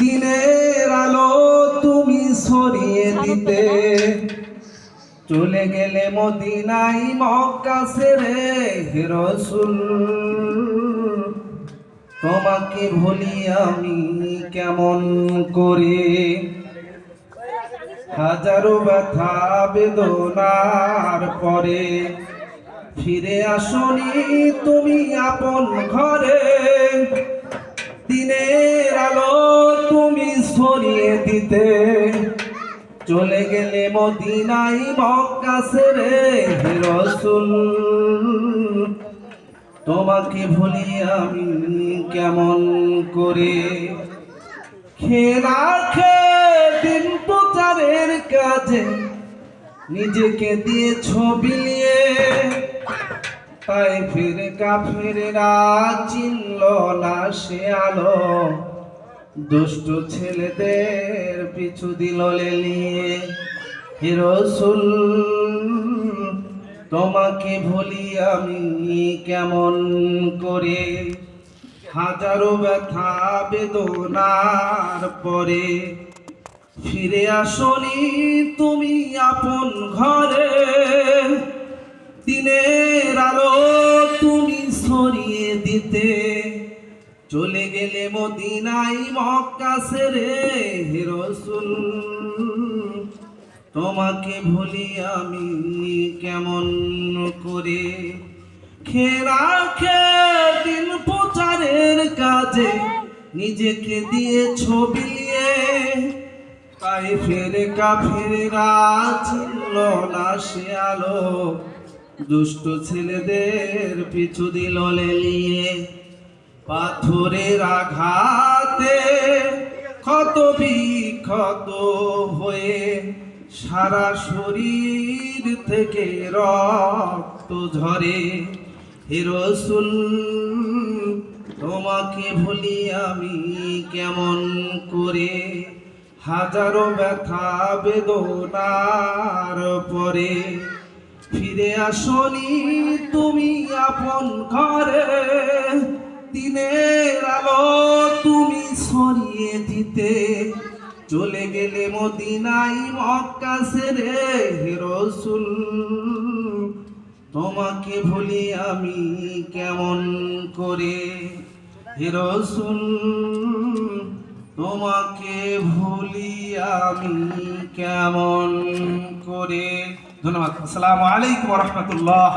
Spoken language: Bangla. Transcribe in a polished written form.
দিনের আলো তুমি ছড়িয়ে দিতে চলে গেলে মদিনায় মক্কা ছেড়ে হে রাসূল তোমাকে ভুলি আমি কেমন করে হাজারো ব্যথা বেদনার পরে ফিরে আসনি তুমি আপন ঘরে দিনের আলো তুমি ছড়িয়ে দিতে চলে গেলে মদিনায় মক্কা ছেড়ে হে রাসূল তোমাকে ভুলি আমি কেমন করে খেলা দিন প্রচারের কাজে নিজেকে দিয়ে ছবি নিয়ে তাই ফির কাফেররা চিনল না সে আলো দুষ্ট ছেলেদের পিছু দিল লেলিয়ে হে রাসূল তোমাকে ভুলি আমি কেমন করে হাজারো ব্যথা বেদনার পরে ফিরে আসনি তুমি আপন ঘরে দিনের আলো তুমি ছড়িয়ে দিতে চলে গেলে মদিনায় মক্কা ছেড়ে হে রাসূল তোমাকে ভুলি আমি কেমন করে খেলা দিন প্রচারের কাজে নিজেকে দিয়ে ছবি নিয়ে তাই ফেরে কাফেররা চিনল না সে আলো দুষ্ট ছেলেদের পিছু দিল লেলিয়ে পাথরের আঘাতে ক্ষত বিক্ষত হয়ে সারা শরীর থেকে রক্ত ঝরে হে রাসূল তোমাকে ভুলি আমি কেমন করে হাজারো ব্যথা বেদনার পরে ফিরে আসনি তুমি আপন ঘরে দিনের আলো তুমি ছড়িয়ে দিতে চলে গেলে মদিনায় মক্কা ছেড়ে হে রাসূল তোমাকে ভুলি আমি কেমন করে হে রাসূল তোমাকে ভুলি আমি কেমন করে। ধন্যবাদ। আসসালামু আলাইকুম ওয়া রাহমাতুল্লাহ।